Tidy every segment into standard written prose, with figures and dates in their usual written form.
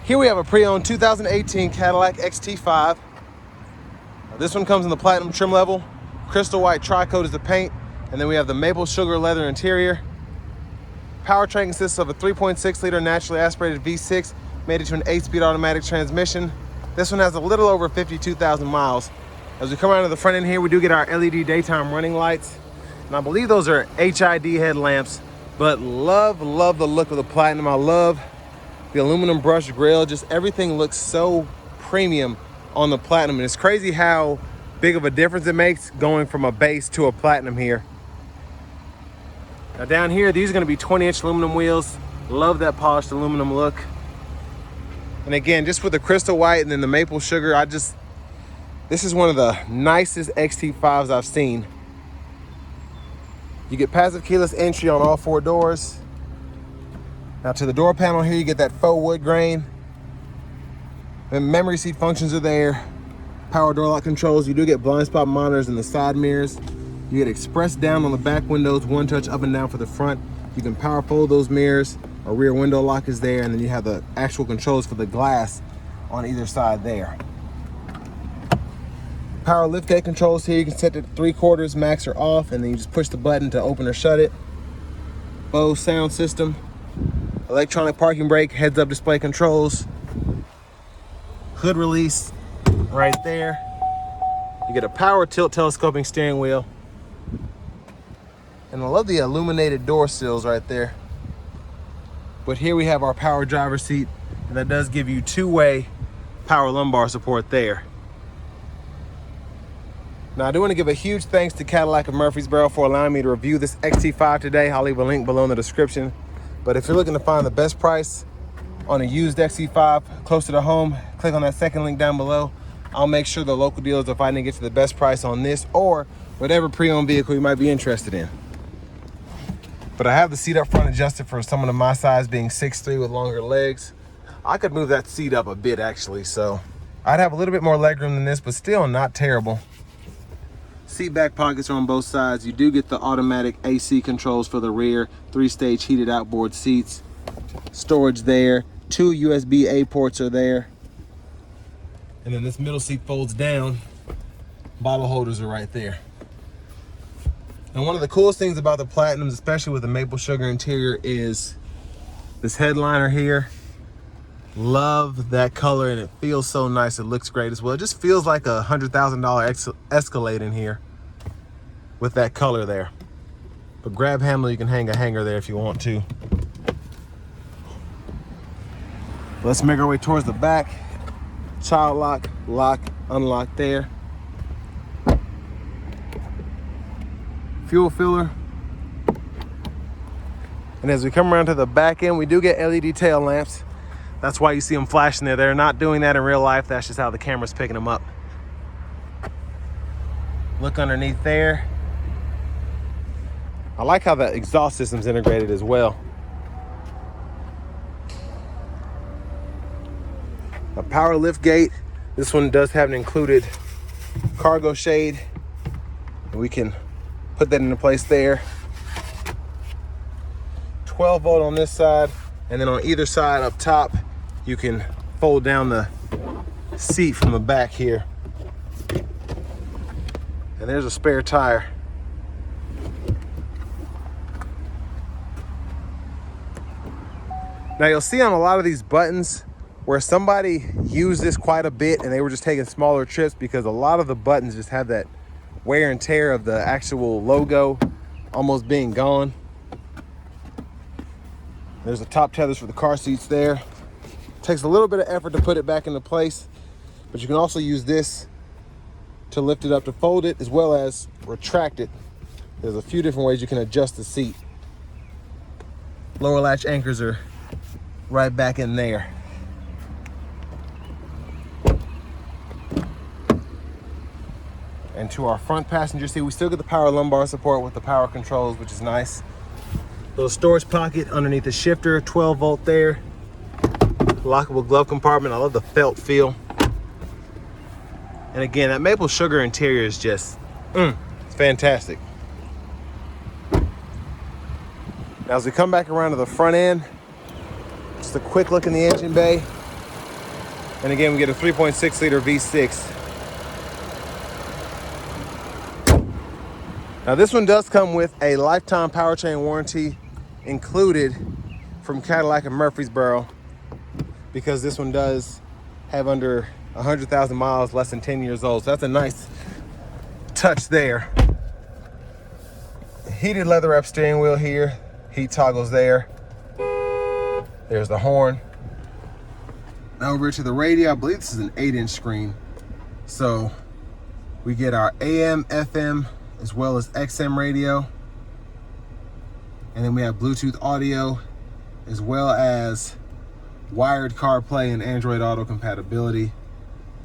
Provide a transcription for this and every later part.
Here we have a pre-owned 2018 Cadillac XT5. This one comes in the platinum trim level. Crystal white tri-coat is the paint. And then we have the maple sugar leather interior. Powertrain consists of a 3.6 liter naturally aspirated V6 made into an 8-speed automatic transmission. This one has a little over 52,000 miles. As we come around to the front end here, we do get our LED daytime running lights. And I believe those are HID headlamps, but love the look of the platinum. I love the aluminum brushed grille. Just everything looks so premium on the platinum. And it's crazy how big of a difference it makes going from a base to a platinum here. Now down here, these are gonna be 20-inch aluminum wheels. Love that polished aluminum look. And again, just with the crystal white and then the maple sugar, this is one of the nicest XT5s I've seen. You get passive keyless entry on all 4 doors. Now to the door panel here, you get that faux wood grain. And memory seat functions are there. Power door lock controls. You do get blind spot monitors in the side mirrors. You get express down on the back windows, 1 touch up and down for the front. You can power fold those mirrors. A rear window lock is there, and then you have the actual controls for the glass on either side there. Power liftgate controls here. You can set it 3/4 max or off, and then you just push the button to open or shut it. Bose sound system. Electronic parking brake, heads up display controls. Hood release right there. You get a power tilt telescoping steering wheel. And I love the illuminated door sills right there. But here we have our power driver seat, and that does give you 2-way power lumbar support there. Now I do want to give a huge thanks to Cadillac of Murfreesboro for allowing me to review this XT5 today. I'll leave a link below in the description. But if you're looking to find the best price on a used XT5 closer to home, click on that second link down below. I'll make sure the local dealers are fighting to get you the best price on this or whatever pre-owned vehicle you might be interested in. But I have the seat up front adjusted for someone of my size, being 6'3" with longer legs. I could move that seat up a bit actually, so I'd have a little bit more legroom than this, but still not terrible. Seat back pockets are on both sides. You do get the automatic AC controls for the rear, 3-stage heated outboard seats. Storage there, 2 USB-A ports are there. And then this middle seat folds down. Bottle holders are right there. And one of the coolest things about the Platinums, especially with the maple sugar interior, is this headliner here. Love that color, and it feels so nice. It looks great as well. It just feels like a $100,000 Escalade in here with that color there. But grab handle, you can hang a hanger there if you want to. Let's make our way towards the back. Child lock, lock, unlock there. Fuel filler. And as we come around to the back end, we do get LED tail lamps. That's why you see them flashing there. They're not doing that in real life. That's just how the camera's picking them up. Look underneath there. I like how the exhaust system's integrated as well. A power lift gate. This one does have an included cargo shade. We can put that into place there. 12 volt on this side, and then on either side up top, you can fold down the seat from the back here. And there's a spare tire. Now you'll see on a lot of these buttons where somebody used this quite a bit and they were just taking smaller trips, because a lot of the buttons just have that wear and tear of the actual logo almost being gone. There's the top tethers for the car seats there. Takes a little bit of effort to put it back into place, but you can also use this to lift it up to fold it, as well as retract it. There's a few different ways you can adjust the seat. Lower latch anchors are right back in there. And to our front passenger seat, we still get the power lumbar support with the power controls, which is nice. Little storage pocket underneath the shifter, 12 volt there. Lockable glove compartment. I love the felt feel. And again, that maple sugar interior is just, it's fantastic. Now as we come back around to the front end, just a quick look in the engine bay. And again, we get a 3.6 liter V6. Now this one does come with a lifetime powertrain warranty included from Cadillac of Murfreesboro, because this one does have under 100,000 miles, less than 10 years old. So that's a nice touch there. Heated leather wrap steering wheel here, heat toggles there. There's the horn. Now over to the radio, I believe this is an 8-inch screen. So we get our AM, FM, as well as XM radio. And then we have Bluetooth audio, as well as wired CarPlay and Android Auto compatibility.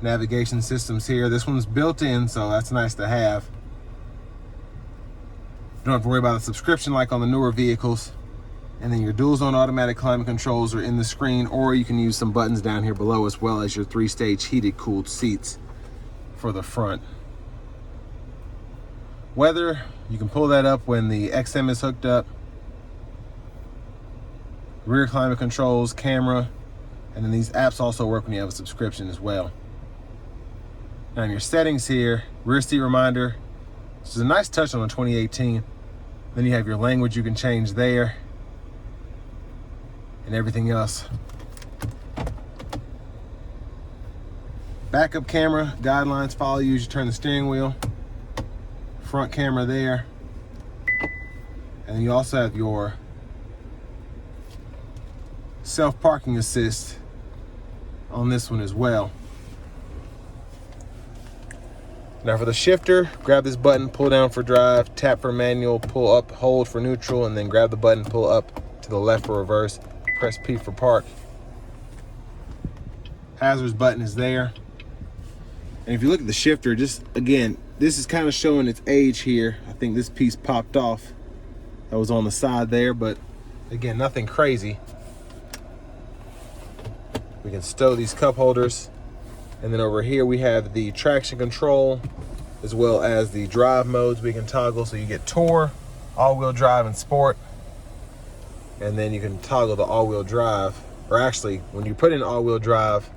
Navigation systems here. This one's built in, so that's nice to have. You don't have to worry about a subscription like on the newer vehicles. And then your dual zone automatic climate controls are in the screen, or you can use some buttons down here below, as well as your 3-stage heated cooled seats for the front. Weather, you can pull that up when the XM is hooked up. Rear climate controls, camera, and then these apps also work when you have a subscription as well. Now in your settings here, rear seat reminder. This is a nice touch on a 2018. Then you have your language you can change there, and everything else. Backup camera, guidelines follow you as you turn the steering wheel. Front camera there. And then you also have your self-parking assist on this one as well. Now for the shifter, grab this button, pull down for drive, tap for manual, pull up, hold for neutral, and then grab the button, pull up to the left for reverse, press P for park. Hazards button is there. And if you look at the shifter, just again, this is kind of showing its age here. I think this piece popped off that was on the side there, but again, nothing crazy. We can stow these cup holders. And then over here we have the traction control, as well as the drive modes we can toggle. So you get Tour, all-wheel drive, and Sport. And then you can toggle the all-wheel drive. Or actually, when you put in all-wheel drive,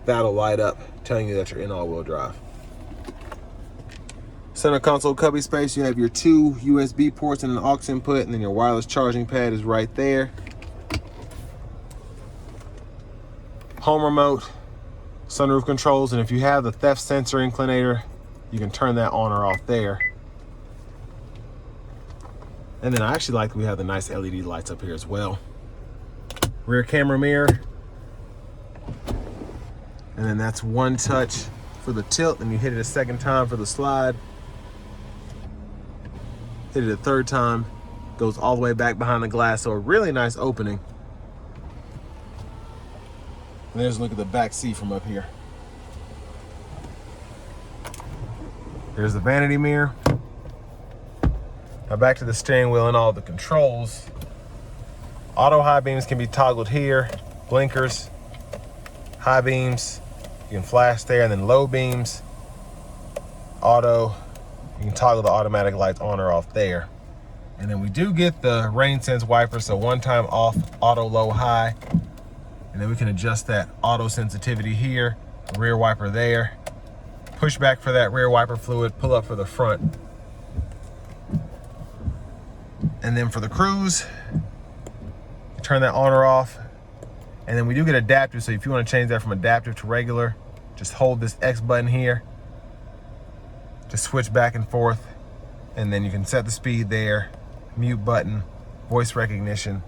that'll light up telling you that you're in all-wheel drive. Center console cubby space, you have your 2 USB ports and an aux input, and then your wireless charging pad is right there. Home remote, sunroof controls, and if you have the theft sensor inclinator, you can turn that on or off there. And then I actually like that we have the nice LED lights up here as well. Rear camera mirror. And then that's one touch for the tilt, and you hit it a second time for the slide. Hit it a third time, goes all the way back behind the glass, so a really nice opening. And there's a look at the back seat from up here. There's the vanity mirror. Now back to the steering wheel and all the controls. Auto high beams can be toggled here. Blinkers, high beams, you can flash there, and then low beams, auto, you can toggle the automatic lights on or off there. And then we do get the rain sense wiper, so one time off, auto, low, high. And then we can adjust that auto sensitivity here, rear wiper there. Push back for that rear wiper fluid, pull up for the front. And then for the cruise, turn that on or off. And then we do get adaptive, so if you want to change that from adaptive to regular, just hold this X button here. Just switch back and forth. And then you can set the speed there, mute button, voice recognition.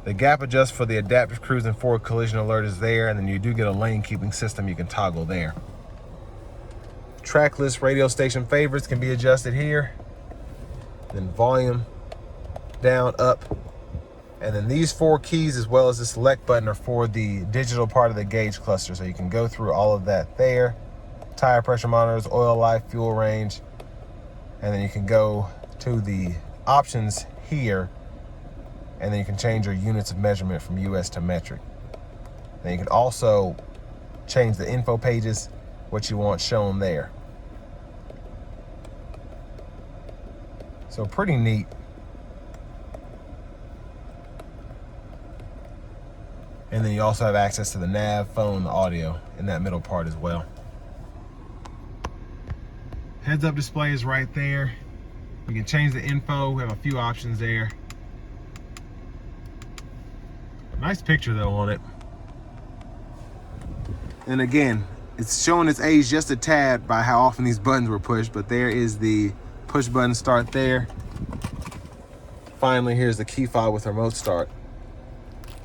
The gap adjust for the adaptive cruise and forward collision alert is there, and then you do get a lane keeping system you can toggle there. Track list radio station favorites can be adjusted here. Then volume, down, up. And then these 4 keys, as well as the select button, are for the digital part of the gauge cluster. So you can go through all of that there. Tire pressure monitors, oil life, fuel range. And then you can go to the options here, and then you can change your units of measurement from US to metric. Then you can also change the info pages, what you want shown there. So pretty neat. And And then you also have access to the nav, phone, the audio in that middle part as well. Heads-up display is right there. You can change the info. We have a few options there. Nice picture though on it. And again, it's showing its age just a tad by how often these buttons were pushed, but there is the push button start there. Finally, here's the key fob with remote start.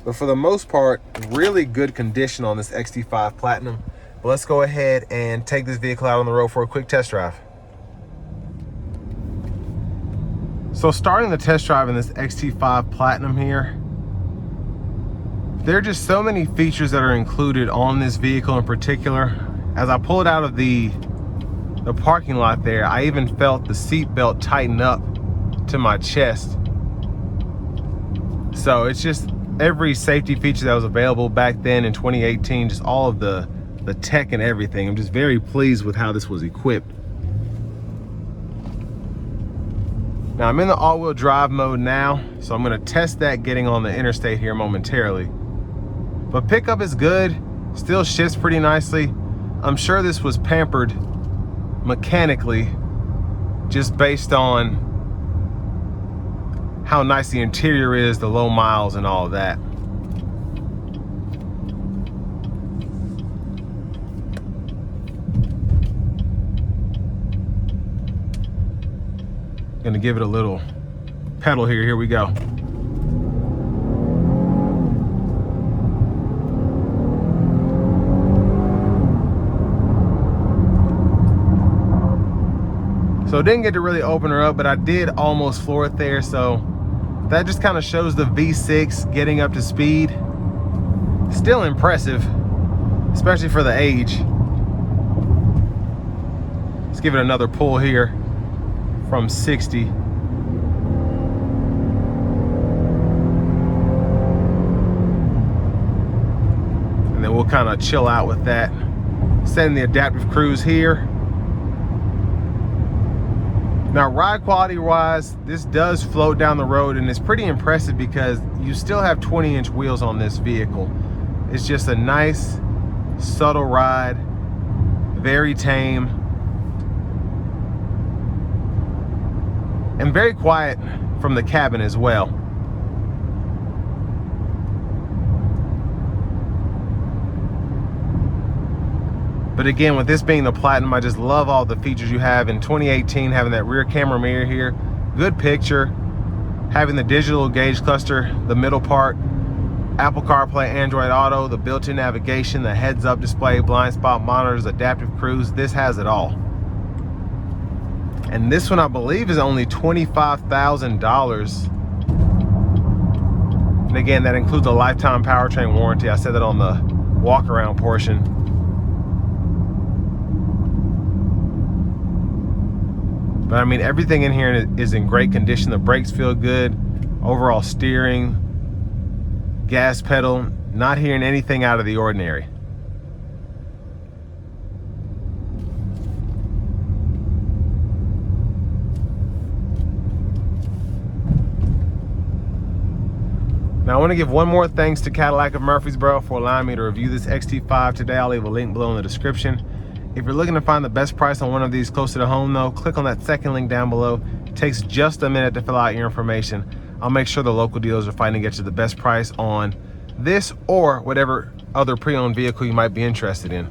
But for the most part, really good condition on this XT5 Platinum. But let's go ahead and take this vehicle out on the road for a quick test drive. So starting the test drive in this XT5 Platinum here, there are just so many features that are included on this vehicle in particular. As I pull it out of the parking lot there, I even felt the seat belt tighten up to my chest. So it's just every safety feature that was available back then in 2018, just all of the tech and everything. I'm just very pleased with how this was equipped. Now I'm in the all-wheel drive mode now, so I'm gonna test that getting on the interstate here momentarily. But pickup is good, still shifts pretty nicely. I'm sure this was pampered mechanically just based on how nice the interior is, the low miles and all of that. Gonna give it a little pedal here. Here we go. So didn't get to really open her up, but I did almost floor it there. So that just kind of shows the V6 getting up to speed. Still impressive, especially for the age. Let's give it another pull here from 60. And then we'll kind of chill out with that. Setting the adaptive cruise here. Now, ride quality wise, this does float down the road, and it's pretty impressive because you still have 20-inch wheels on this vehicle. It's just a nice, subtle ride, very tame, and very quiet from the cabin as well. But again, with this being the Platinum, I just love all the features you have in 2018, having that rear camera mirror here, good picture, having the digital gauge cluster, the middle part, Apple CarPlay, Android Auto, the built-in navigation, the heads-up display, blind spot monitors, adaptive cruise. This has it all. And this one, I believe, is only $25,000. And again, that includes a lifetime powertrain warranty. I said that on the walk-around portion. But I mean, everything in here is in great condition. The brakes feel good, overall steering, gas pedal, not hearing anything out of the ordinary. Now I want to give one more thanks to Cadillac of Murfreesboro for allowing me to review this XT5 today. I'll leave a link below in the description. If you're looking to find the best price on one of these closer to home though, click on that second link down below. It takes just a minute to fill out your information. I'll make sure the local dealers are fighting to get you the best price on this or whatever other pre-owned vehicle you might be interested in.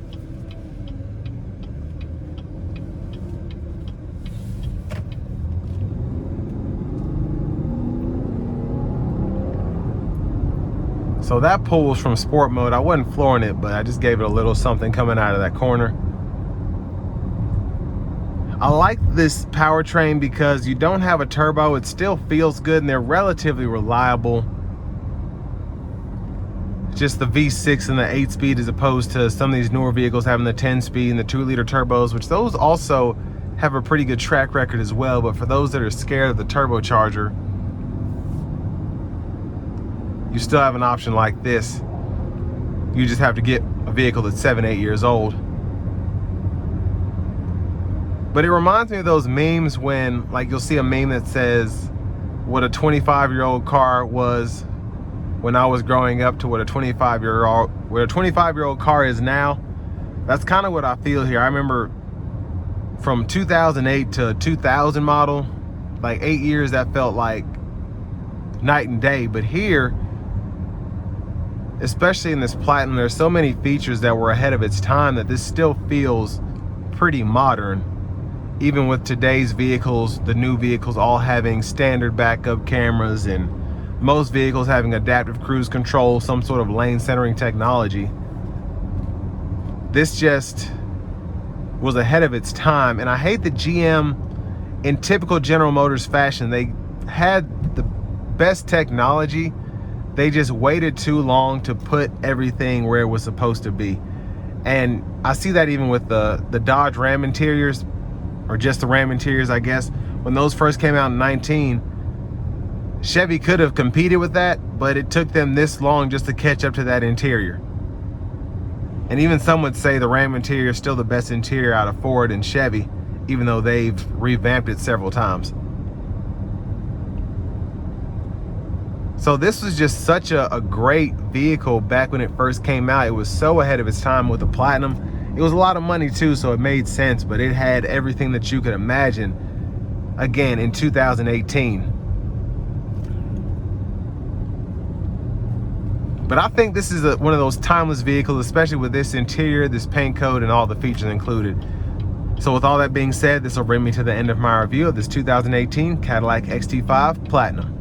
So that pull was from sport mode. I wasn't flooring it, but I just gave it a little something coming out of that corner. I like this powertrain because you don't have a turbo. It still feels good and they're relatively reliable. Just the V6 and the 8-speed as opposed to some of these newer vehicles having the 10-speed and the 2-liter turbos, which those also have a pretty good track record as well. But for those that are scared of the turbocharger, you still have an option like this. You just have to get a vehicle that's 7-8 years old. But it reminds me of those memes when, like, you'll see a meme that says what a 25-year-old car was when I was growing up to what a 25-year-old car is now. That's kind of what I feel here. I remember from 2008 to 2000 model, like 8 years, that felt like night and day. But here, especially in this Platinum, there's so many features that were ahead of its time that this still feels pretty modern, even with today's vehicles, the new vehicles all having standard backup cameras and most vehicles having adaptive cruise control, some sort of lane centering technology. This just was ahead of its time. And I hate that GM, in typical General Motors fashion, they had the best technology. They just waited too long to put everything where it was supposed to be. And I see that even with the Dodge Ram interiors, or just the Ram interiors, I guess. When those first came out in 19, Chevy could have competed with that, but it took them this long just to catch up to that interior. And even some would say the Ram interior is still the best interior out of Ford and Chevy, even though they've revamped it several times. So this was just such a great vehicle back when it first came out. It was so ahead of its time with the Platinum. It was a lot of money too, so it made sense, but it had everything that you could imagine, again, in 2018. But I think this is one of those timeless vehicles, especially with this interior, this paint code, and all the features included. So with all that being said, this will bring me to the end of my review of this 2018 Cadillac XT5 Platinum.